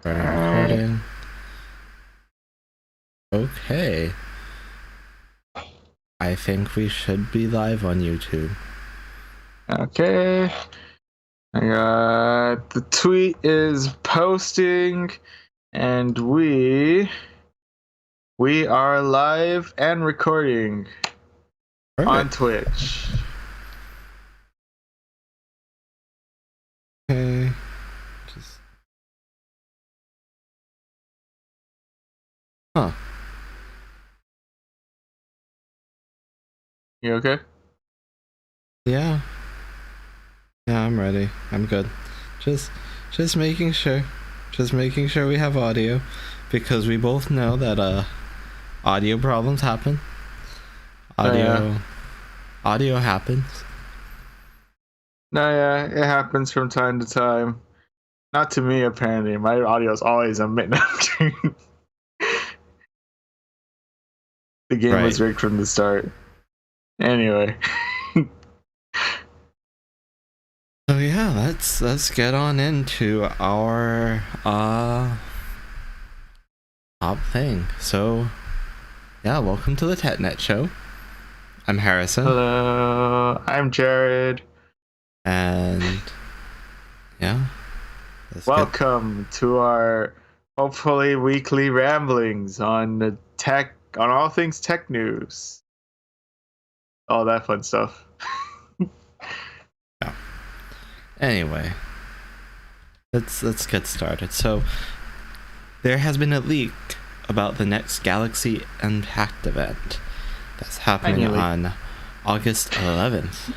Alright. Recording. Okay. I think we should be live on YouTube. Okay. I got the tweet is posting, and we are live and recording on Perfect. Twitch. Okay. Just. Huh. You okay? Yeah. Yeah, I'm ready. I'm good. Just just making sure. Just making sure we have audio. Because we both know that audio problems happen. Oh, yeah. Audio happens. No, yeah, it happens from time to time. Not to me, apparently. My audio is always a minute. The game Right. was rigged from the start. Anyway. So yeah, let's get on into our top thing. So yeah, welcome to the TechNet Show. I'm Harrison. Hello, I'm Jared. And yeah, Welcome to our hopefully weekly ramblings on the tech, on all things tech news, all that fun stuff. yeah. Anyway, let's get started. So there has been a leak about the next Galaxy Unpacked event that's happening on August 11th.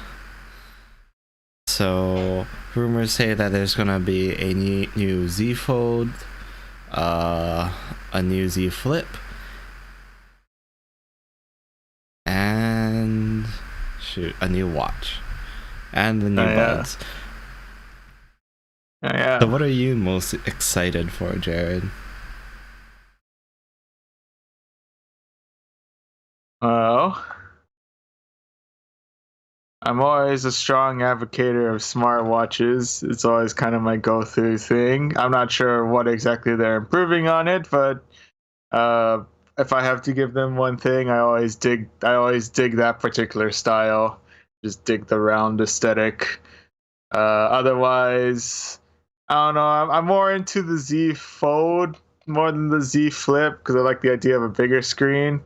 So rumors say that there's gonna be a new Z Fold, a new Z Flip, and a new watch, and the new buds. Yeah. So what are you most excited for, Jared? Well, I'm always a strong advocate of smartwatches. It's always kind of my go-to thing. I'm not sure what exactly they're improving on it, but if I have to give them one thing, I always dig that particular style. Just dig the round aesthetic. Otherwise, I don't know. I'm more into the Z Fold more than the Z Flip because I like the idea of a bigger screen.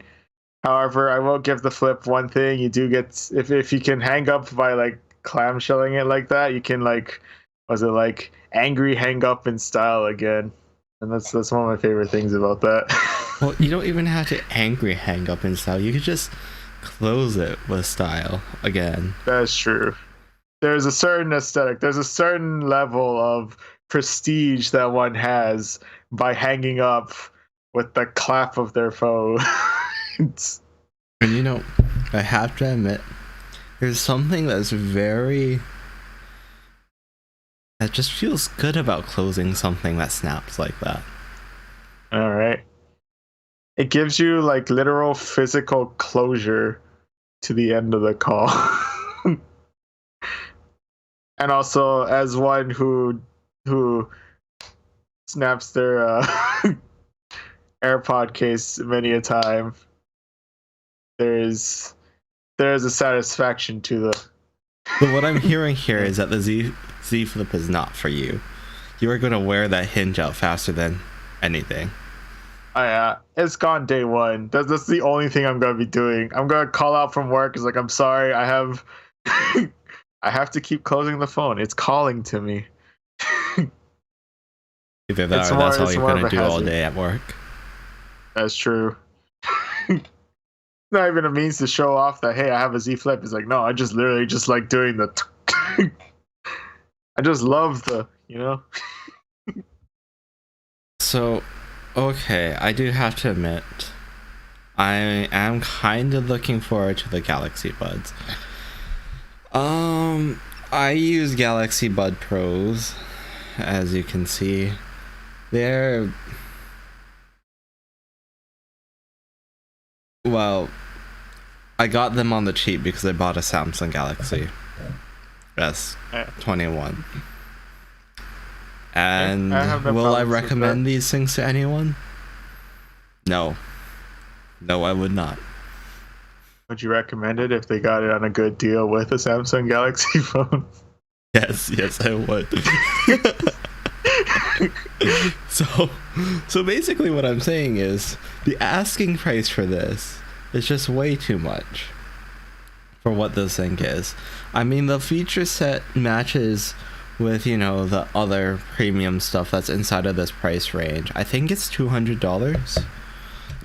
However, I will give the Flip one thing. You do get if you can hang up by like clamshelling it like that, you can like was it like angry hang up in style again, and that's one of my favorite things about that. Well, you don't even have to angry hang up in style. You could just close it with style again. That's true. There's a certain aesthetic. There's a certain level of prestige that one has by hanging up with the clap of their foe. And you know, I have to admit, there's something that just feels good about closing something that snaps like that. All right. It gives you like literal physical closure to the end of the call. And also as one who snaps their AirPod case many a time, there is a satisfaction to the. But what I'm hearing here is that the Z Flip is not for you. You are going to wear that hinge out faster than anything. Oh yeah, it's gone day one. That's the only thing I'm gonna be doing. I'm gonna call out from work. It's like, I'm sorry, I have I have to keep closing the phone. It's calling to me. Either that or that's all you're going to do all day at work. That's true. Not even a means to show off that, hey, I have a Z Flip. It's like, no, I just literally just like doing the I just love the, you know. So, okay, I do have to admit, I am kind of looking forward to the Galaxy Buds. I use Galaxy Bud Pros, as you can see. Well, I got them on the cheap because I bought a Samsung Galaxy S21. And I have no will I problems with recommend that. these things to anyone? No. No, I would not. Would you recommend it if they got it on a good deal with a Samsung Galaxy phone? Yes, I would. So basically what I'm saying is the asking price for this is just way too much for what this thing is. I mean, the feature set matches with, you know, the other premium stuff that's inside of this price range. I think it's $200.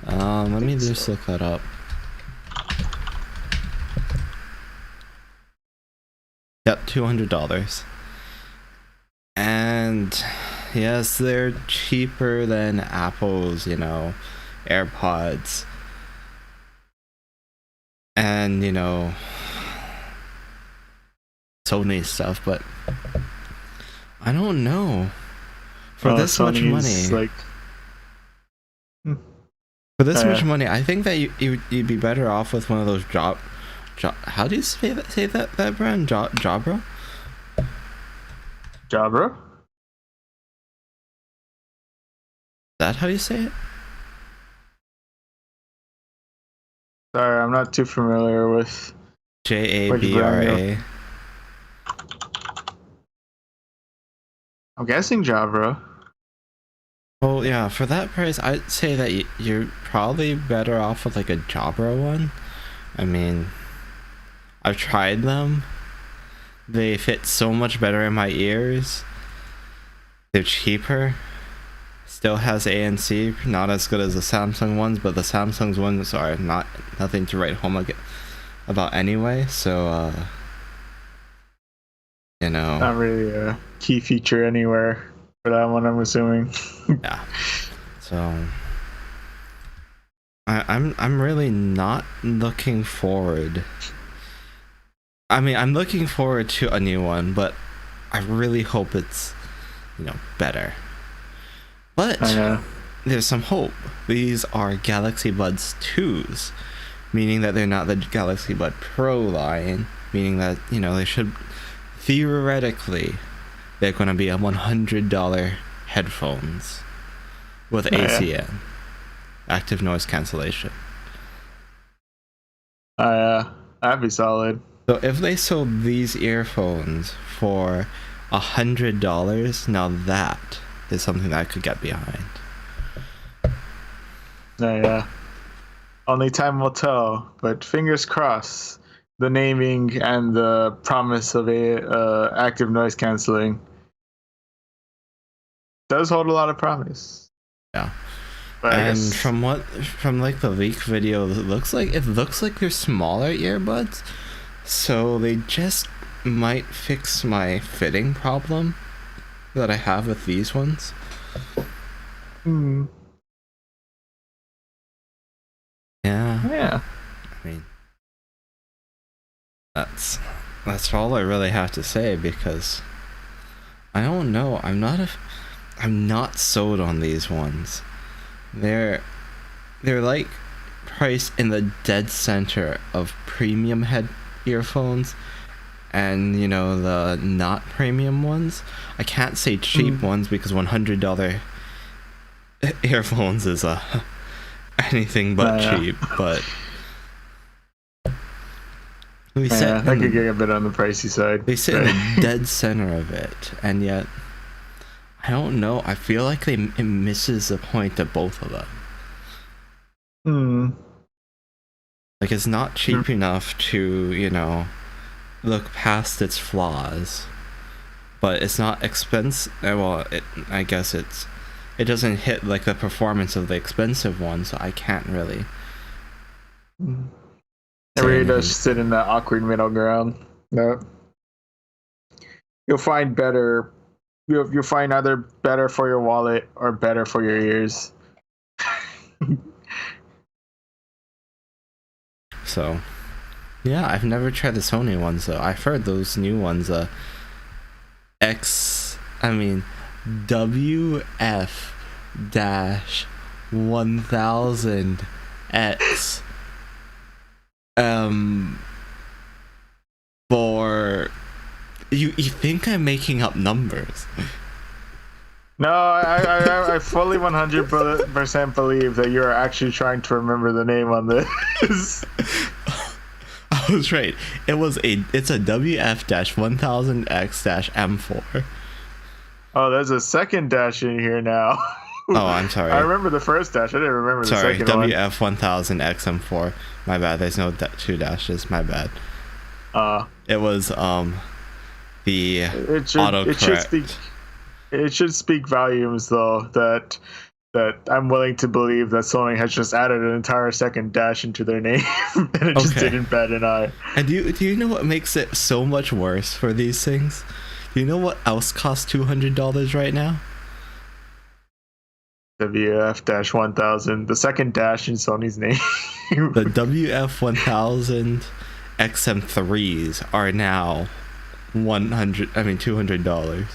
Let me just look that up. Yep, $200. And yes, they're cheaper than Apple's, you know, AirPods. And, you know, Sony stuff, but I don't know. For this much Sony's money, like, for this much money, I think that you'd be better off with one of those how do you say that brand? Jabra? Jabra? Is that how you say it? Sorry, I'm not too familiar with Jabra. I'm guessing Jabra. Well, yeah, for that price, I'd say that you're probably better off with like a Jabra one. I mean, I've tried them. They fit so much better in my ears. They're cheaper. Still has ANC, not as good as the Samsung ones, but the Samsung's ones are nothing to write home about anyway. So, you know, Not really a key feature anywhere for that one, I'm assuming. yeah. So, I'm really not looking forward. I mean, I'm looking forward to a new one, but I really hope it's, you know, better. But there's some hope. These are Galaxy Buds 2s, meaning that they're not the Galaxy Bud Pro line, meaning that, you know, they should, theoretically, they're going to be a $100 headphones with ACN, active noise cancellation. That'd be solid. So if they sold these earphones for $100, now that is something that I could get behind. Yeah. Only time will tell, but fingers crossed. The naming and the promise of a active noise canceling does hold a lot of promise. Yeah. But and from like the leak video, it looks like they're smaller earbuds, so they just might fix my fitting problem that I have with these ones. Yeah. I mean, that's all I really have to say, because I don't know. I'm not sold on these ones. They're like priced in the dead center of premium earphones, and, you know, the not premium ones. I can't say cheap ones, because $100 earphones is anything but cheap. But we that could get a bit on the pricey side. They sit in the dead center of it, and yet I don't know. I feel like it misses the point of both of them. Like, it's not cheap enough to, you know, look past its flaws, but it's not expensive. Well, I guess it doesn't hit like the performance of the expensive one, so I can't really. It really does sit in that awkward middle ground. No, you'll find better. You'll find either better for your wallet or better for your ears. So, yeah, I've never tried the Sony ones though. I've heard those new ones, WF-1000X, for you think I'm making up numbers? No, I fully 100% believe that you are actually trying to remember the name on this. I was right. It's a WF-1000X-M4. Oh, there's a second dash in here now. Oh, I'm I sorry. remember the first dash. I didn't remember the Sorry, second one. WF-1000X-M4. My bad. There's no two dashes. My bad. It was the autocorrect. It should speak volumes though that I'm willing to believe that Sony has just added an entire second dash into their name and it just didn't bat an eye. And do you know what makes it so much worse for these things? Do you know what else costs $200 right now? WF-1000, the second dash in Sony's name. The WF-1000 XM3s are now $200.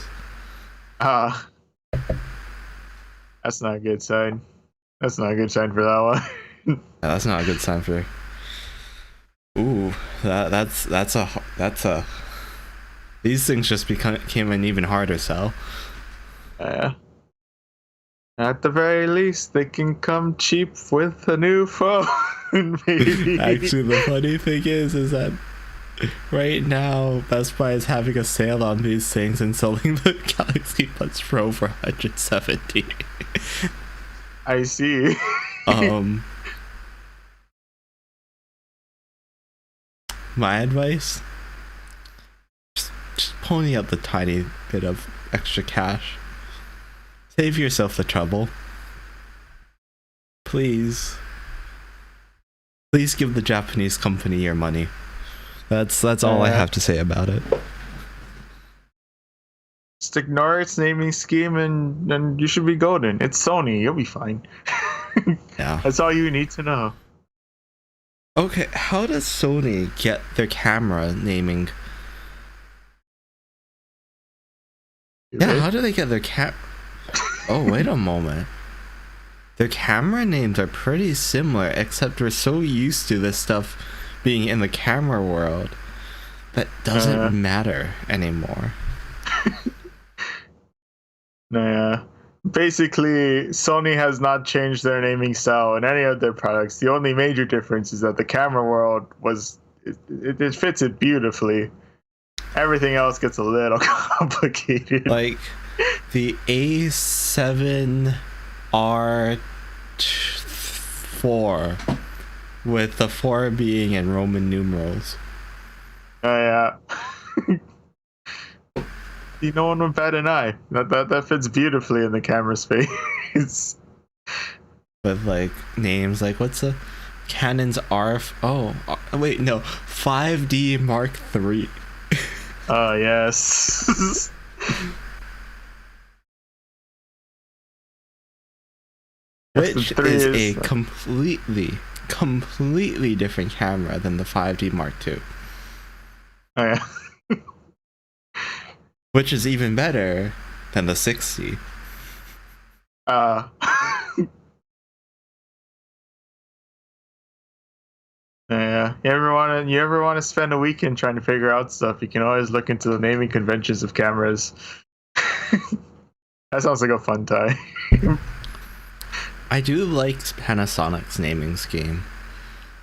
That's not a good sign. That's not a good sign for that one. Yeah, that's not a good sign for. Ooh, that's a. These things just became an even harder sell. Yeah. At the very least, they can come cheap with a new phone, maybe. Actually, the funny thing is that right now Best Buy is having a sale on these things and selling the Galaxy Buds Pro for $170. I see. My advice: just pony up the tiny bit of extra cash. Save yourself the trouble. Please give the Japanese company your money. That's all I have to say about it. Just ignore its naming scheme and you should be golden. It's Sony. You'll be fine. Yeah. That's all you need to know. Okay, how does Sony get their camera naming? Yeah, how do they get their Oh, wait a moment. Their camera names are pretty similar, except we're so used to this stuff being in the camera world that doesn't matter anymore. Nah. Basically, Sony has not changed their naming style in any of their products. The only major difference is that the camera world it fits it beautifully. Everything else gets a little complicated. Like the A7R4 with the 4 being in Roman numerals. Oh yeah. No one would bat an eye. That fits beautifully in the camera space. With like names like what's the Canon's wait, no, 5D Mark III. Oh yes. Which is a completely different camera than the 5D Mark II. Oh yeah. Which is even better than the 60. Yeah. You ever want to spend a weekend trying to figure out stuff? You can always look into the naming conventions of cameras. That sounds like a fun time. I do like Panasonic's naming scheme.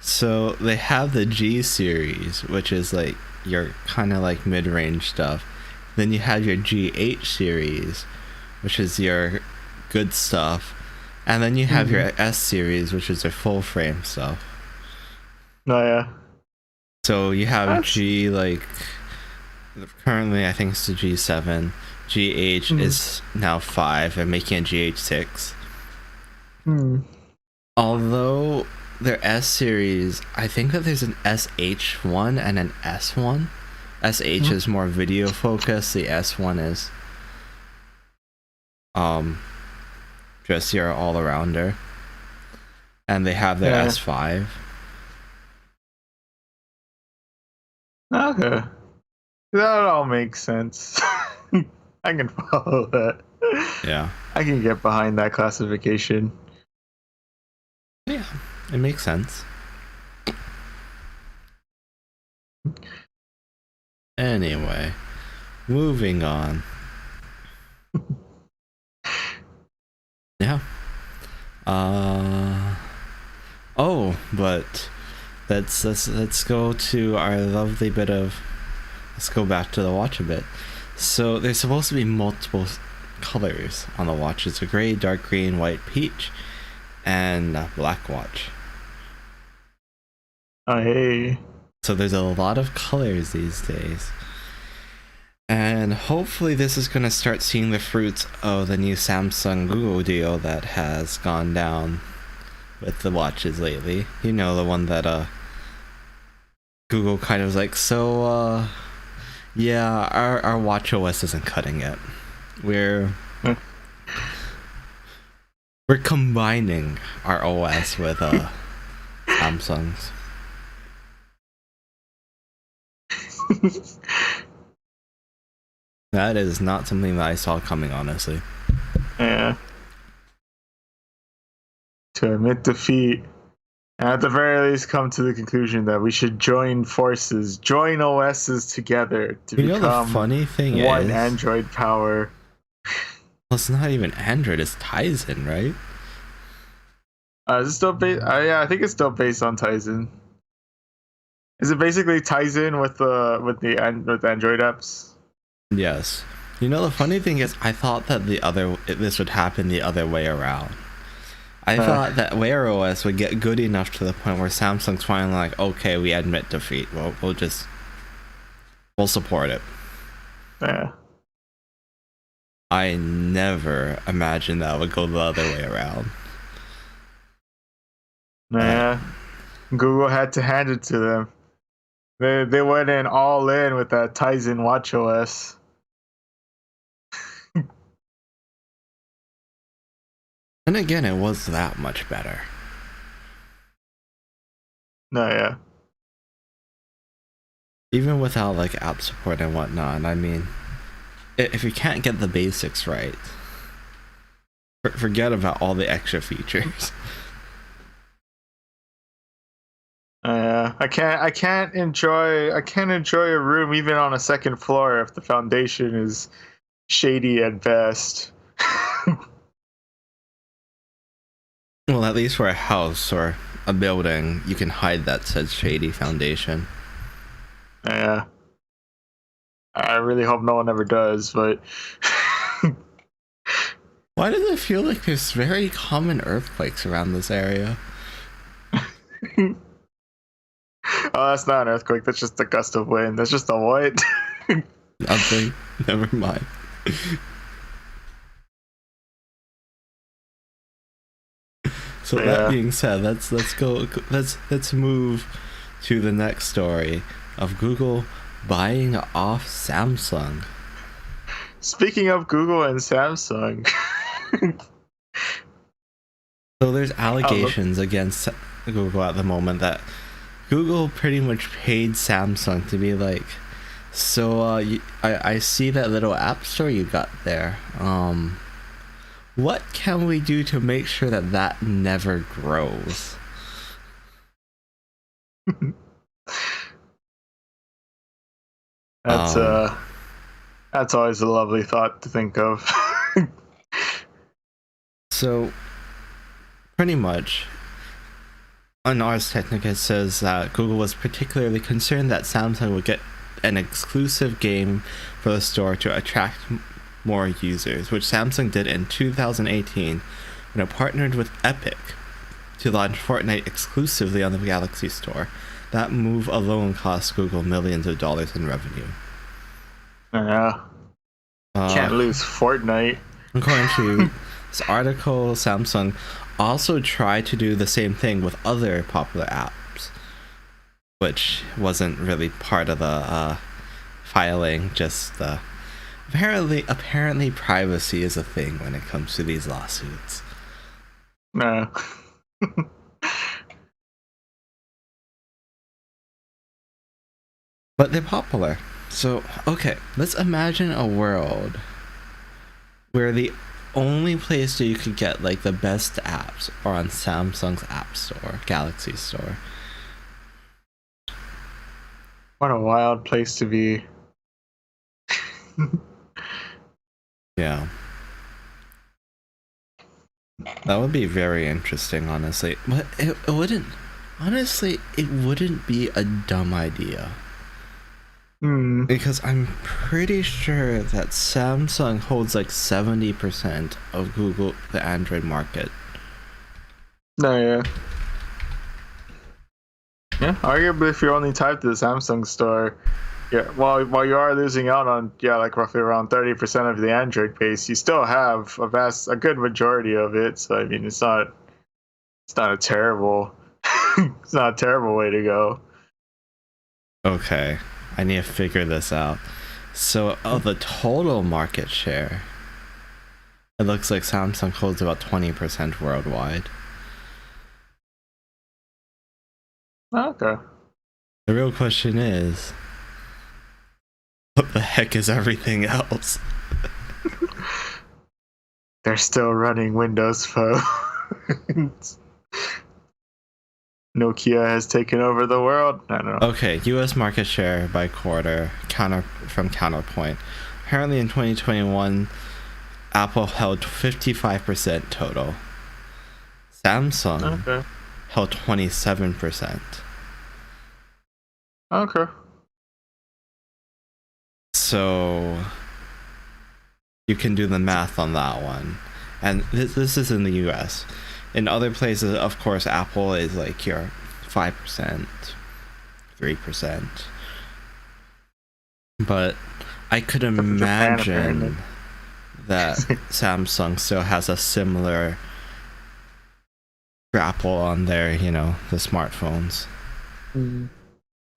So they have the G series, which is like your kind of like mid-range stuff. Then you have your GH series, which is your good stuff. And then you have your S series, which is your full frame stuff. Oh yeah. So you have G, like currently I think it's the G7. GH is now 5 and making a GH6. Although their S series, I think that there's an SH1 and an S1. SH is more video focused, the S1 is just your all-arounder. And they have their S5. Okay. That all makes sense. I can follow that. Yeah. I can get behind that classification. Yeah, it makes sense. Anyway, moving on. Yeah. Uh oh, but let's go to our lovely bit of, let's go back to the watch a bit. So there's supposed to be multiple colors on the watch. It's a gray, dark green, white, peach, and a black watch. Oh, hey. So there's a lot of colors these days. And hopefully this is going to start seeing the fruits of the new Samsung Google deal that has gone down with the watches lately. You know, the one that Google kind of was like, so yeah, our watch OS isn't cutting it. We're combining our OS with Samsung's. That is not something that I saw coming, honestly. Yeah. To admit defeat. And at the very least, come to the conclusion that we should join forces, join OSs together to You know, the become funny thing one is, Android power. well, it's not even Android, it's Tizen, right? Is it still based? Yeah, I think it's still based on Tizen. Is it basically Tizen with the Android apps? Yes. You know, the funny thing is, I thought that this would happen the other way around. I thought that Wear OS would get good enough to the point where Samsung's finally like, okay, we admit defeat. We'll support it. Yeah. I never imagined that would go the other way around. Yeah. Google had to hand it to them. They went in all in with that Tizen watchOS. And again, it was that much better. No, yeah. Even without like app support and whatnot. I mean, if you can't get the basics right, forget about all the extra features. I can't enjoy a room even on a second floor if the foundation is shady at best. Well, at least for a house or a building, you can hide that says shady foundation. Yeah. I really hope no one ever does, but Why does it feel like there's very common earthquakes around this area? oh, that's not an earthquake, that's just a gust of wind. That's just a what? Nothing. Never mind. So that being said, let's move to the next story of Google buying off Samsung. Speaking of Google and Samsung. So there's allegations against Google at the moment that Google pretty much paid Samsung to be like, so I see that little app store you got there. What can we do to make sure that that never grows? That's always a lovely thought to think of. So pretty much on Ars Technica it says that Google was particularly concerned that Samsung would get an exclusive game for the store to attract more users, which Samsung did in 2018 when it partnered with Epic to launch Fortnite exclusively on the Galaxy Store. That move alone cost Google millions of dollars in revenue. Yeah. Can't lose Fortnite. According to this article, Samsung also tried to do the same thing with other popular apps, which wasn't really part of the filing, just apparently privacy is a thing when it comes to these lawsuits. No. But they're popular. So, okay, let's imagine a world where the only place that you could get like the best apps are on Samsung's App Store, Galaxy Store. What a wild place to be. Yeah. That would be very interesting, honestly. But it wouldn't. Honestly, it wouldn't be a dumb idea. Hmm. Because I'm pretty sure that Samsung holds like 70% of the Android market. No, yeah. Yeah, arguably, if you only type to the Samsung store, yeah, while you are losing out on like roughly around 30% of the Android base, you still have a good majority of it. So I mean, it's not a terrible it's not a terrible way to go. Okay, I need to figure this out. So, of the total market share, it looks like Samsung holds about 20% worldwide. Okay. The real question is, what the heck is everything else? They're still running Windows Phone. Nokia has taken over the world. I don't know. Okay, US market share by quarter, from Counterpoint. Apparently in 2021, Apple held 55% total. Samsung held 27%. Okay. So you can do the math on that one. And this is in the US. In other places, of course, Apple is like your 5%, 3%. But I could imagine that Samsung still has a similar grapple on their, the smartphones. Mm-hmm.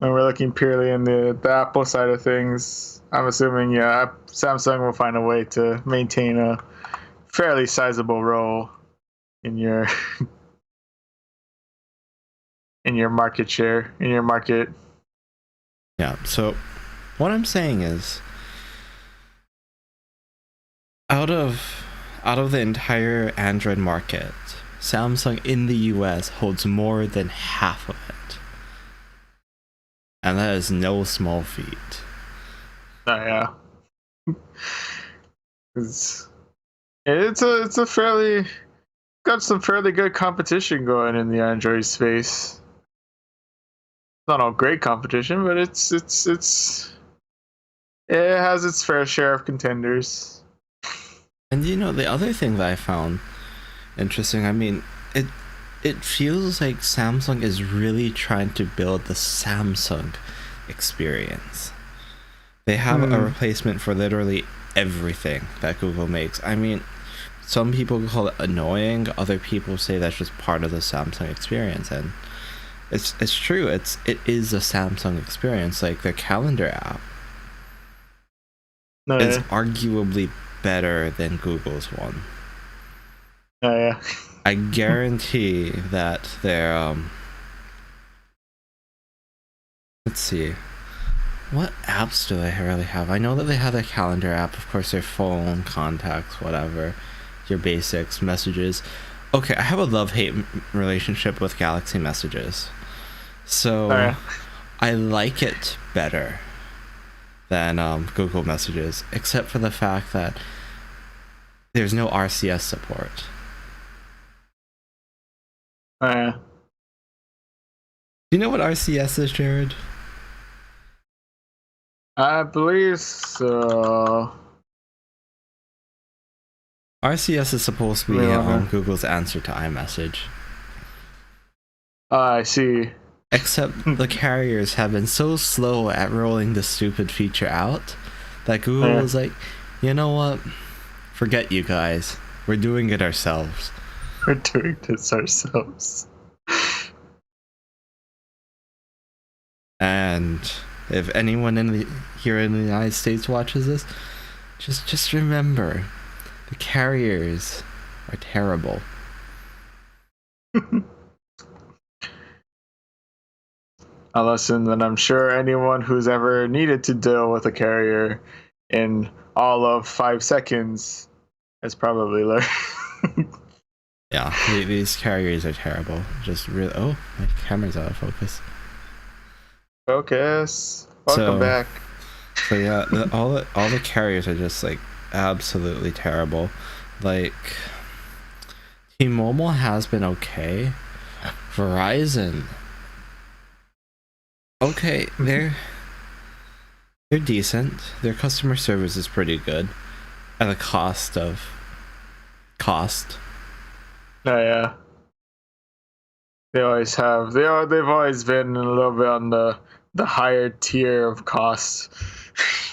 And we're looking purely in the Apple side of things. I'm assuming, Samsung will find a way to maintain a fairly sizable role in your market share, in your market. Yeah, so what I'm saying is, out of the entire Android market, Samsung in the US holds more than half of it. And that is no small feat. Oh, yeah. It's a fairly got some fairly good competition going in the Android space. Not all great competition, but it has its fair share of contenders. And the other thing that I found interesting, I mean, it feels like Samsung is really trying to build the Samsung experience. They have a replacement for literally everything that Google makes. I mean, some people call it annoying, other people say that's just part of the Samsung experience, and it's true. It is a Samsung experience. Like the calendar app is arguably better than Google's one. Oh, yeah. I guarantee that their let's see, what apps do they really have? I know that they have their calendar app, of course, their phone, contacts, whatever, your basics, messages. Okay, I have a love-hate relationship with Galaxy Messages, so I like it better than Google Messages, except for the fact that there's no RCS support. Do you know what RCS is, Jared? I believe so. RCS is supposed to be Google's answer to iMessage. I see. Except the carriers have been so slow at rolling this stupid feature out that Google was like, you know what? Forget you guys. We're doing it ourselves. We're doing this ourselves. And if anyone here in the United States watches this, just remember, the carriers are terrible. A lesson that I'm sure anyone who's ever needed to deal with a carrier in all of 5 seconds has probably learned. Yeah, these carriers are terrible. Just really. Oh, my camera's out of focus. Focus. Welcome back. So yeah, all the carriers are just like absolutely terrible. Like T-Mobile has been okay. Verizon, okay, they're decent. Their customer service is pretty good at a cost. Oh yeah, they always have. They've always been a little bit on the higher tier of costs,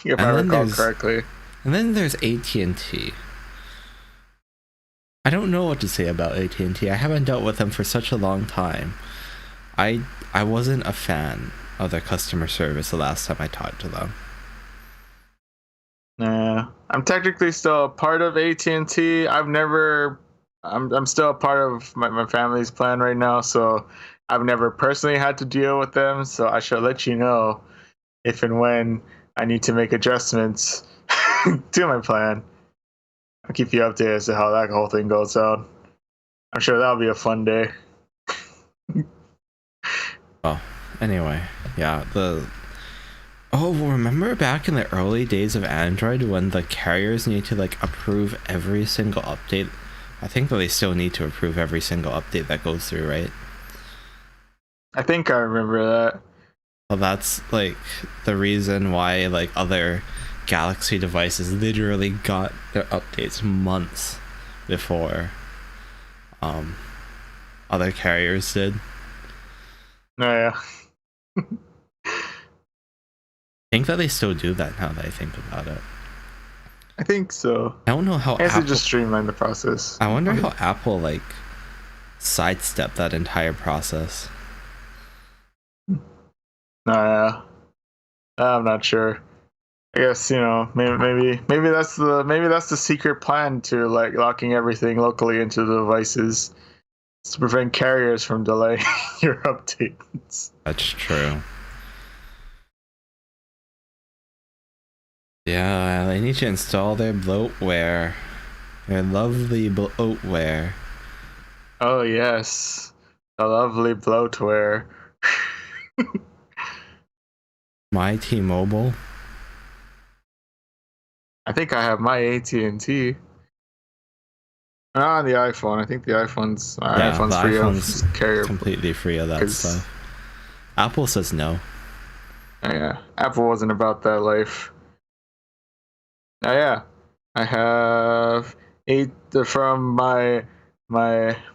if I recall correctly. And then there's AT&T. I don't know what to say about AT&T. I haven't dealt with them for such a long time. I wasn't a fan of their customer service the last time I talked to them. Yeah, I'm technically still a part of AT&T. I'm still a part of my family's plan right now, so I've never personally had to deal with them. So I shall let you know if and when I need to make adjustments to my plan. I'll keep you updated as to how that whole thing goes out. I'm sure that'll be a fun day. Well, anyway, yeah, remember back in the early days of Android when the carriers need to like approve every single update? I think that they still need to approve every single update that goes through, right? I think I remember that. Well, that's like the reason why like other Galaxy devices literally got their updates months before other carriers did. Oh yeah. I think that they still do that now that I think about it. I think so. I don't know how I guess it just streamlined the process. I wonder how Apple like sidestepped that entire process. Oh yeah. I'm not sure. I guess, you know, maybe that's the secret plan to like locking everything locally into the devices. It's to prevent carriers from delaying your updates. That's true. Yeah, they need to install their bloatware. Their lovely bloatware. Oh yes. The lovely bloatware. My T-Mobile. I think I have my AT&T. Not on the iPhone. I think the iPhone's free of carrier. Completely free of that stuff. Apple says no. Yeah, Apple wasn't about that life. Oh yeah, I have from my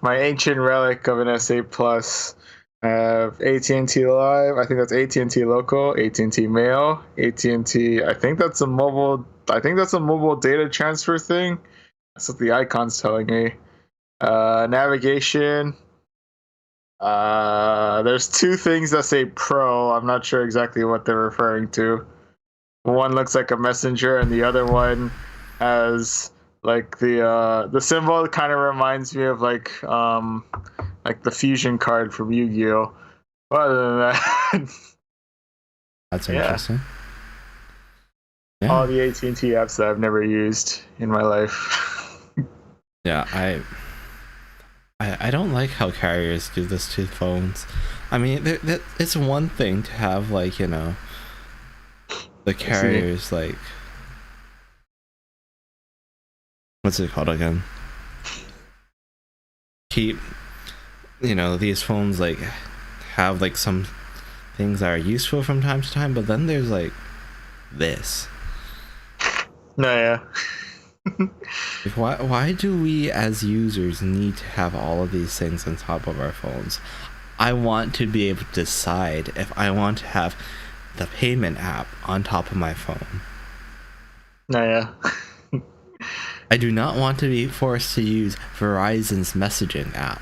ancient relic of an S8 Plus. I have AT&T Live. I think that's AT&T Local, AT&T Mail, AT&T. I think that's a mobile data transfer thing. That's what the icon's telling me. Navigation. There's two things that say Pro. I'm not sure exactly what they're referring to. One looks like a messenger, and the other one has like the symbol kind of reminds me of like the fusion card from Yu-Gi-Oh. Other than that, that's interesting. Yeah. All the AT&T apps that I've never used in my life. Yeah, I don't like how carriers do this to phones. I mean, it's one thing to have like, you know, the carriers like, what's it called again? Keep, you know, these phones like have like some things that are useful from time to time, but then there's like this. No, yeah. Why do we as users need to have all of these things on top of our phones? I want to be able to decide if I want to have the payment app on top of my phone. No, yeah. I do not want to be forced to use Verizon's messaging app.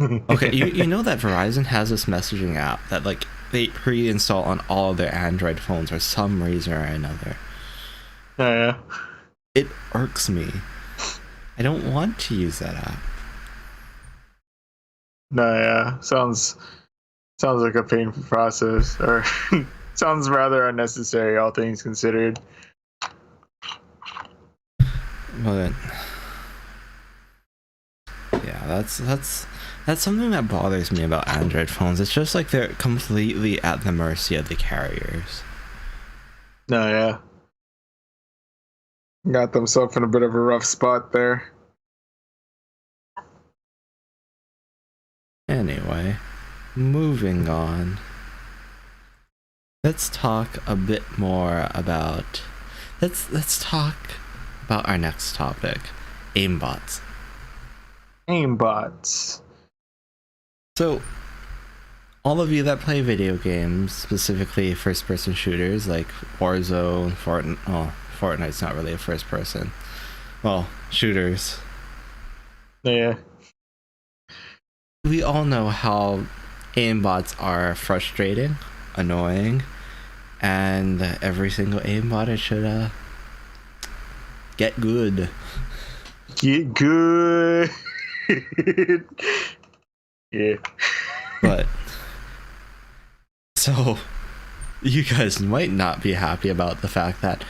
Okay, you know that Verizon has this messaging app that like they pre-install on all of their Android phones for some reason or another. Oh, yeah. It irks me. I don't want to use that app. No, yeah. Sounds like a painful process, or sounds rather unnecessary, all things considered. But yeah, that's something that bothers me about Android phones. It's just like they're completely at the mercy of the carriers. No, yeah. Got themselves in a bit of a rough spot there. Anyway, moving on. Let's talk a bit more about. Let's talk about our next topic, aimbots. Aimbots. So, all of you that play video games, specifically first-person shooters like Warzone, Fortnite. Oh, Fortnite's not really a first-person. Well, shooters. Yeah. We all know how aimbots are frustrating, annoying, and every single aimbot should get good. Get good. Yeah. But so you guys might not be happy about the fact that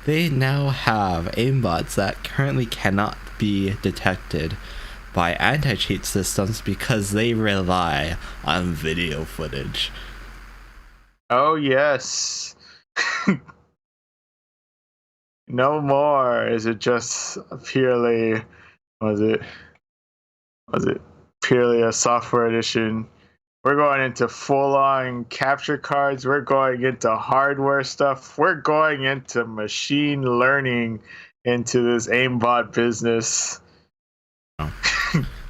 they now have aimbots that currently cannot be detected by anti-cheat systems because they rely on video footage. Oh yes. No more is it just purely was it purely a software edition. We're going into full-on capture cards. We're going into hardware stuff. We're going into machine learning into this aimbot business. Oh.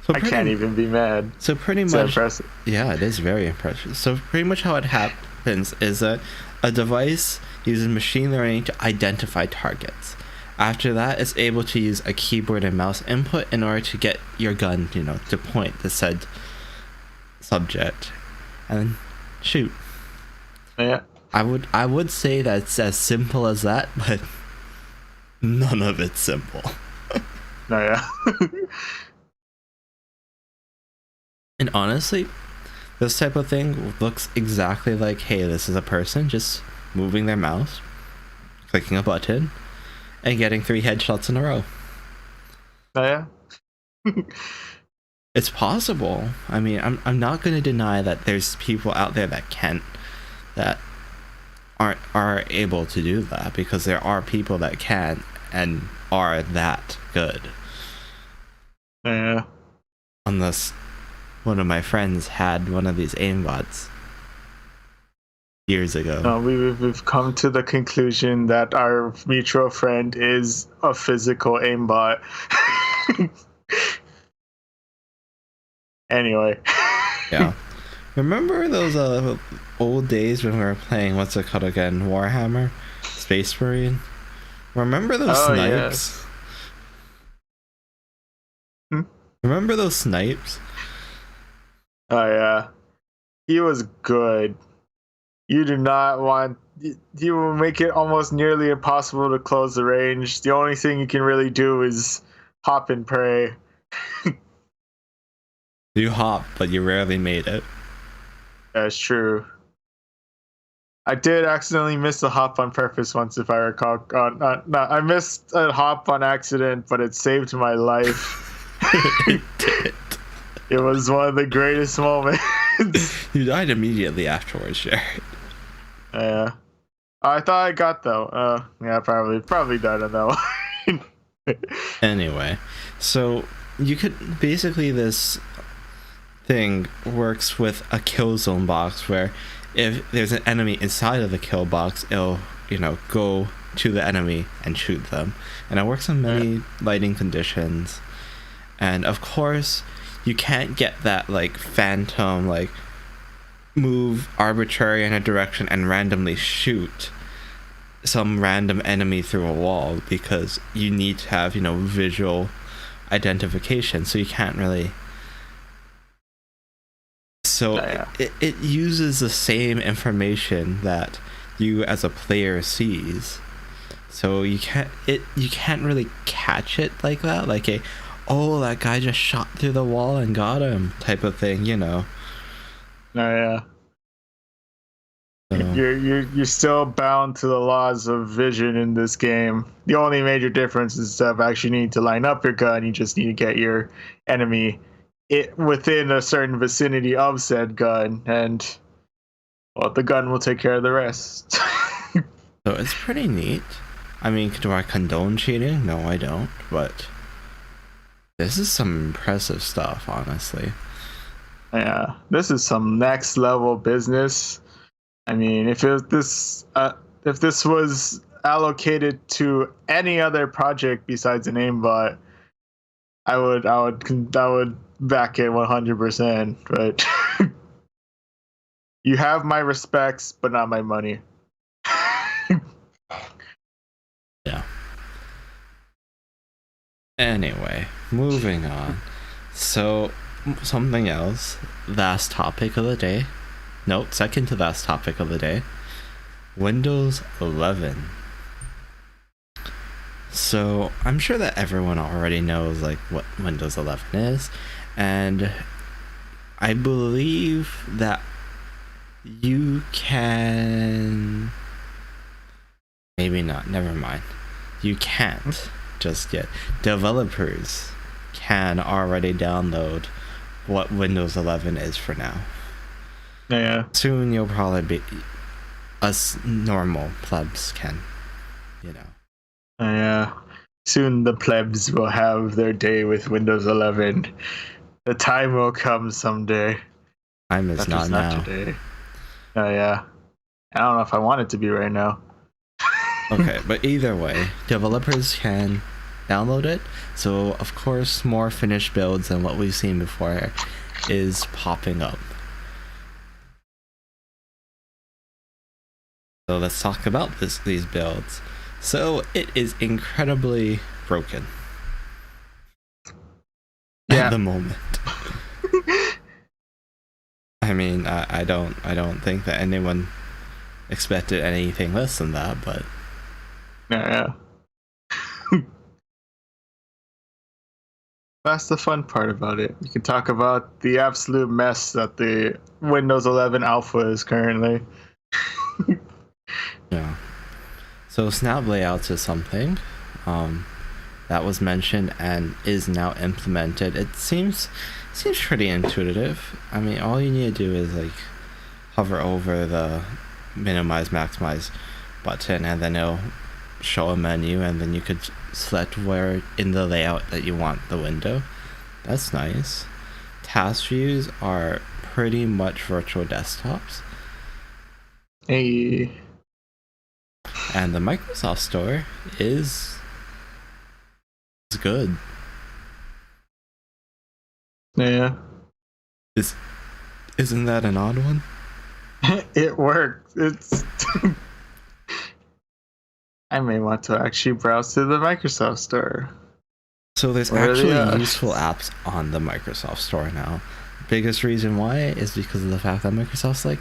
I can't even be mad. So pretty It's much, impressive. yeah, it is very impressive. So pretty much how it happens is that a device uses machine learning to identify targets. After that, it's able to use a keyboard and mouse input in order to get your gun, to point the said subject and then shoot. Yeah. I would say that it's as simple as that, but none of it's simple. No, yeah. And honestly, this type of thing looks exactly like, hey, this is a person just moving their mouse, clicking a button, and getting 3 headshots in a row. Oh, yeah. It's possible. I mean, I'm not going to deny that there's people out there that are able to do that, because there are people that can and are that good. Yeah. Unless one of my friends had one of these aimbots years ago. No, we've come to the conclusion that our mutual friend is a physical aimbot. Anyway. Yeah. Remember those old days when we were playing, what's it called again? Warhammer? Space Marine? Remember those snipes? Yes. Remember those snipes? Oh yeah. He was good. You do not want. You will make it almost nearly impossible to close the range. The only thing you can really do is hop and pray. You hop, but you rarely made it. That's true. I did accidentally miss a hop on purpose once, if I recall. I missed a hop on accident, but it saved my life. It did. It was one of the greatest moments. You died immediately afterwards, Jared. Yeah. I thought I got though. Yeah, probably died on that one. Anyway, so you could basically, this thing works with a kill zone box, where if there's an enemy inside of the kill box, it'll go to the enemy and shoot them, and it works on many lighting conditions. And of course, you can't get that phantom move arbitrary in a direction and randomly shoot some random enemy through a wall, because you need to have visual identification, so you can't really. So it uses the same information that you as a player sees, so you can't really catch it like that, oh, that guy just shot through the wall and got him type of thing. No, yeah. So, You're still bound to the laws of vision in this game. The only major difference is that actually need to line up your gun. You just need to get your enemy within a certain vicinity of said gun, and the gun will take care of the rest. so it's pretty neat. I mean, do I condone cheating? No, I don't. But this is some impressive stuff, honestly. Yeah, this is some next level business. I mean, if this was allocated to any other project besides an aimbot, I would back it 100%. But you have my respects, but not my money. Yeah. Anyway, moving on. So, something else. Last topic of the day. Nope, second to last topic of the day. Windows 11. So, I'm sure that everyone already knows like what Windows 11 is, and I believe that you can, maybe not, never mind. You can't just yet. Developers can already download what Windows 11 is for now. Yeah. Soon you'll probably be, us normal plebs can, you know. Yeah. Soon the plebs will have their day with Windows 11. The time will come someday. Time is not now. Today. Oh yeah. I don't know if I want it to be right now. Okay, but either way, developers can download it. So of course, more finished builds than what we've seen before is popping up. So let's talk about these builds. So it is incredibly broken at the moment. I mean, I don't think that anyone expected anything less than that, but yeah. That's the fun part about it. You can talk about the absolute mess that the Windows 11 Alpha is currently. yeah. So snap layouts is something that was mentioned and is now implemented. It seems pretty intuitive. I mean, all you need to do is like hover over the minimize maximize button, and then it'll show a menu, and then you could select where in the layout that you want the window. That's nice. Task views are pretty much virtual desktops. Hey. And the Microsoft Store is good. Yeah. Isn't that an odd one? It worked. It's I may want to actually browse to the Microsoft Store. So there's actually useful apps on the Microsoft Store now. Biggest reason why is because of the fact that Microsoft's like,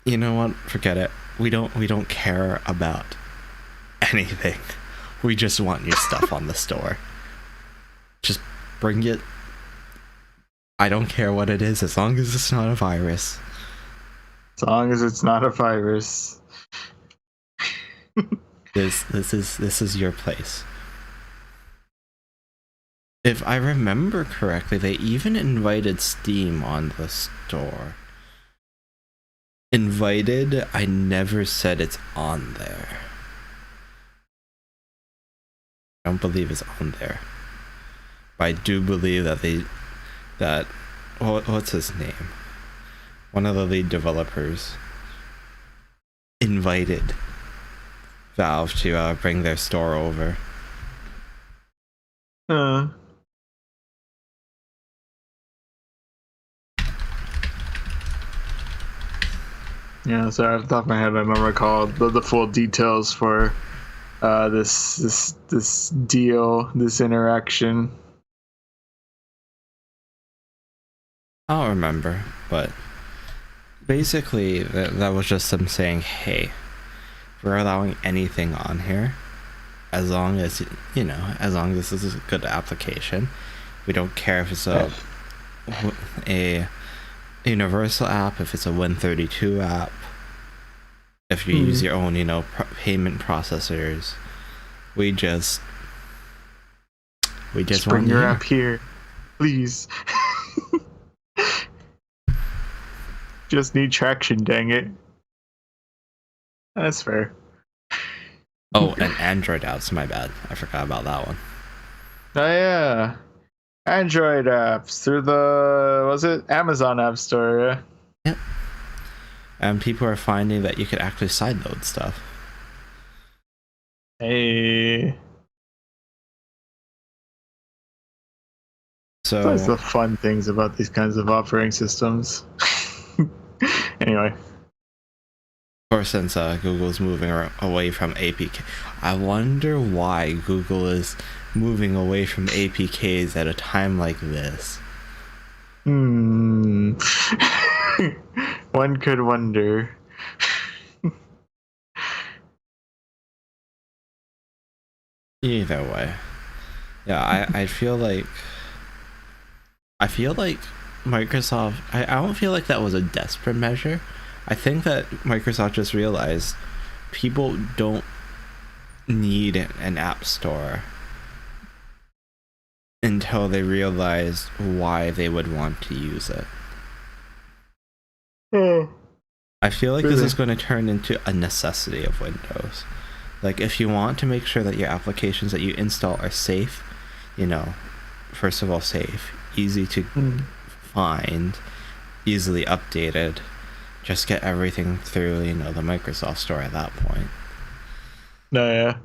you know what? Forget it. We don't care about anything. We just want your stuff on the store. Just bring it. I don't care what it is, as long as it's not a virus. As long as it's not a virus. This is your place. If I remember correctly, they even invited Steam on the store. Invited, I never said it's on there. I don't believe it's on there. But I do believe that what's his name? One of the lead developers invited Valve to bring their store over. Yeah, sorry, off the top of my head, I don't recall the full details for this deal, this interaction. I don't remember, but basically that was just them saying, hey, we're allowing anything on here as long as, you know, as long as this is a good application. We don't care if it's a universal app, if it's a Win32 app, if you use your own, you know, payment processors. We just bring your app here, please. Just need traction, dang it. That's fair. Oh, and Android apps, my bad. I forgot about that one. Oh yeah. Android apps through the was it Amazon App Store? Yeah. Yep. And people are finding that you could actually sideload stuff. Hey. So That's the fun things about these kinds of operating systems. Anyway. of course, since Google's moving away from APK, I wonder why Google is moving away from APKs at a time like this. One could wonder. Either way, yeah, I feel like Microsoft. I don't feel like that was a desperate measure. I think that Microsoft just realized people don't need an app store until they realized why they would want to use it. I feel like this is going to turn into a necessity of Windows. Like, if you want to make sure that your applications that you install are safe, first of all, safe, easy to find, easily updated, just get everything through, the Microsoft Store at that point. No, yeah.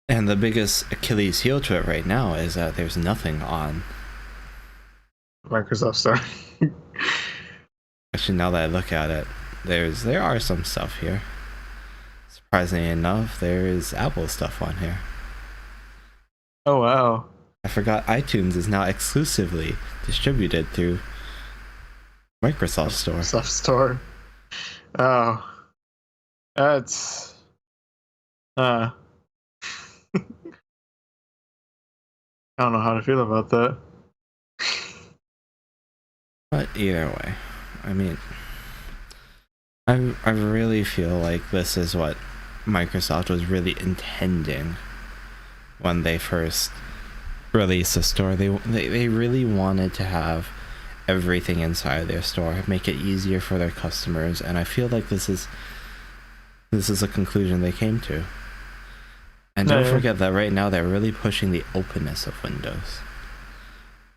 And the biggest Achilles heel to it right now is that there's nothing on Microsoft Store. Actually, now that I look at it, there are some stuff here. Surprisingly enough, there is Apple stuff on here. Oh wow! I forgot iTunes is now exclusively distributed through Microsoft Store. Microsoft Store. Oh, that's I don't know how to feel about that. But either way, I mean, I really feel like this is what Microsoft was really intending when they first released the store. They really wanted to have everything inside their store, make it easier for their customers, and I feel like this is a conclusion they came to. And don't forget that right now they're really pushing the openness of Windows.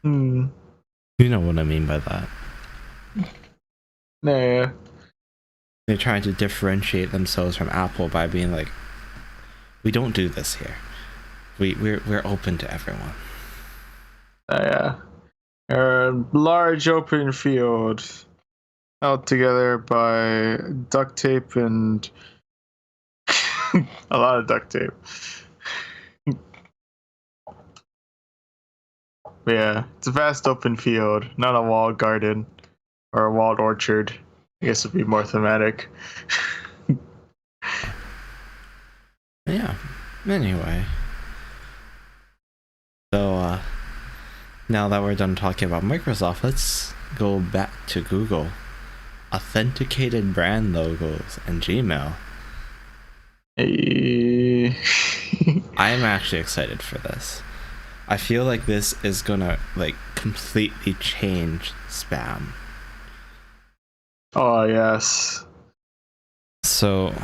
You know what I mean by that. Yeah. They're trying to differentiate themselves from Apple by being like, we don't do this here. We're open to everyone. Yeah. A large open field held together by duct tape and a lot of duct tape. Yeah, it's a vast open field, not a walled garden or a walled orchard. I guess it'd be more thematic. Yeah. Anyway. So, now that we're done talking about Microsoft, let's go back to Google. Authenticated brand logos and Gmail. Hey. I'm actually excited for this. I feel like this is gonna completely change spam. Oh yes. So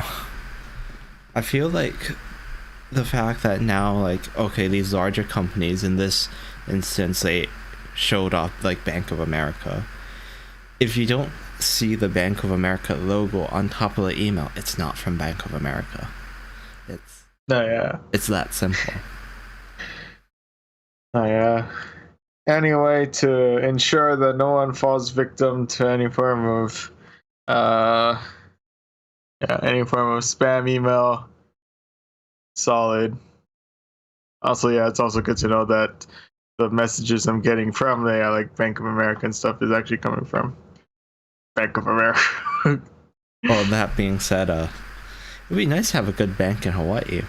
I feel like the fact that now okay, these larger companies, in this instance they showed up like Bank of America. If you don't see the Bank of America logo on top of the email, it's not from Bank of America. It's that simple. Oh yeah. Anyway, to ensure that no one falls victim to any form of spam email, solid. Also, yeah, it's also good to know that the messages I'm getting from Bank of America and stuff is actually coming from Bank of America. Well, that being said, it'd be nice to have a good bank in Hawaii.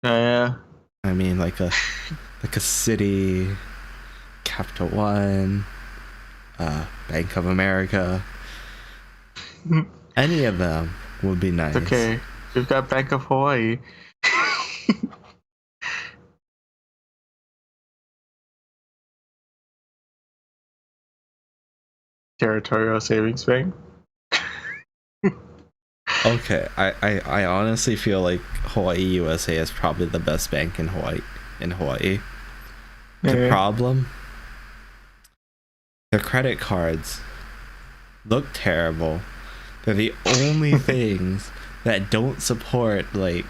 Yeah. I mean, like a city, Capital One, Bank of America. Any of them would be nice. Okay, we've got Bank of Hawaii. Territorial Savings Bank. Okay, I honestly feel like Hawaii USA is probably the best bank in Hawaii. in Hawaii. The Yeah. problem, their credit cards look terrible. They're the only things that don't support like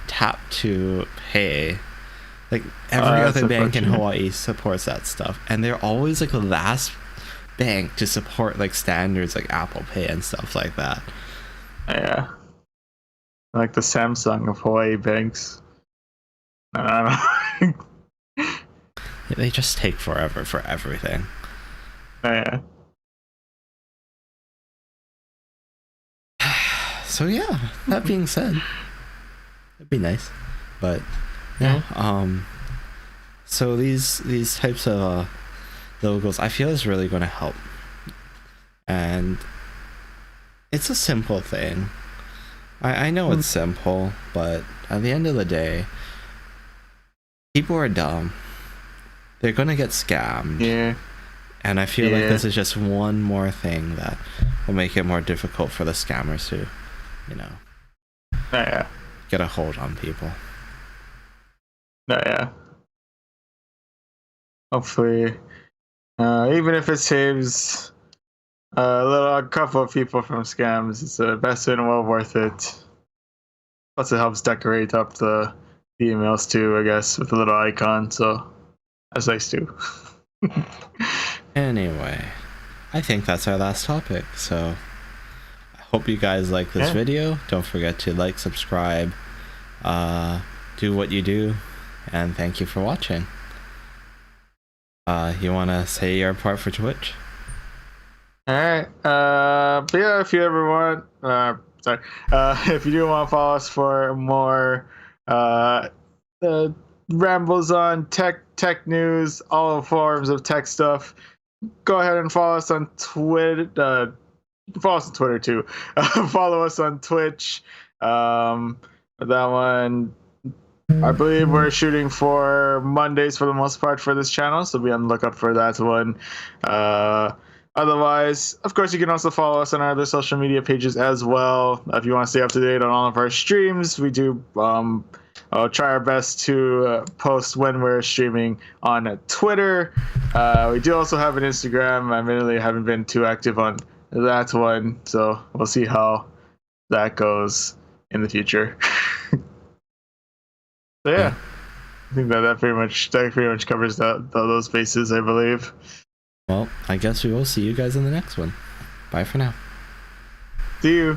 tap to pay. Like every other bank in Hawaii supports that stuff, and they're always like the last bank to support like standards like Apple Pay and stuff like that. Yeah, like the Samsung of Hawaii banks. I don't know. They just take forever for everything. Yeah. So yeah, that being said, it'd be nice, but yeah. So these types of logos, I feel is really going to help, and it's a simple thing. I know it's simple, but at the end of the day, people are dumb. They're gonna get scammed. Yeah. And I feel like this is just one more thing that will make it more difficult for the scammers to, you know, get a hold on people. Yeah. Hopefully, even if it saves a couple of people from scams, it's the best and well worth it. Plus, it helps decorate up the emails too, I guess, with a little icon. So that's nice too. Anyway, I think that's our last topic. So I hope you guys like this video. Don't forget to like, subscribe, do what you do, and thank you for watching. You want to say your part for Twitch? Alright, but yeah, if you ever want, if you do want to follow us for more rambles on tech news, all forms of tech stuff, go ahead and follow us on Twitter. Follow us on Twitter too. Follow us on Twitch. That one, I believe we're shooting for Mondays for the most part for this channel, so be on the lookout for that one. Otherwise, of course, you can also follow us on our other social media pages as well. If you want to stay up to date on all of our streams, we do try our best to post when we're streaming on Twitter. We do also have an Instagram. I admittedly haven't been too active on that one, so we'll see how that goes in the future. So yeah, I think that pretty much covers those bases, I believe. Well, I guess we will see you guys in the next one. Bye for now. See you.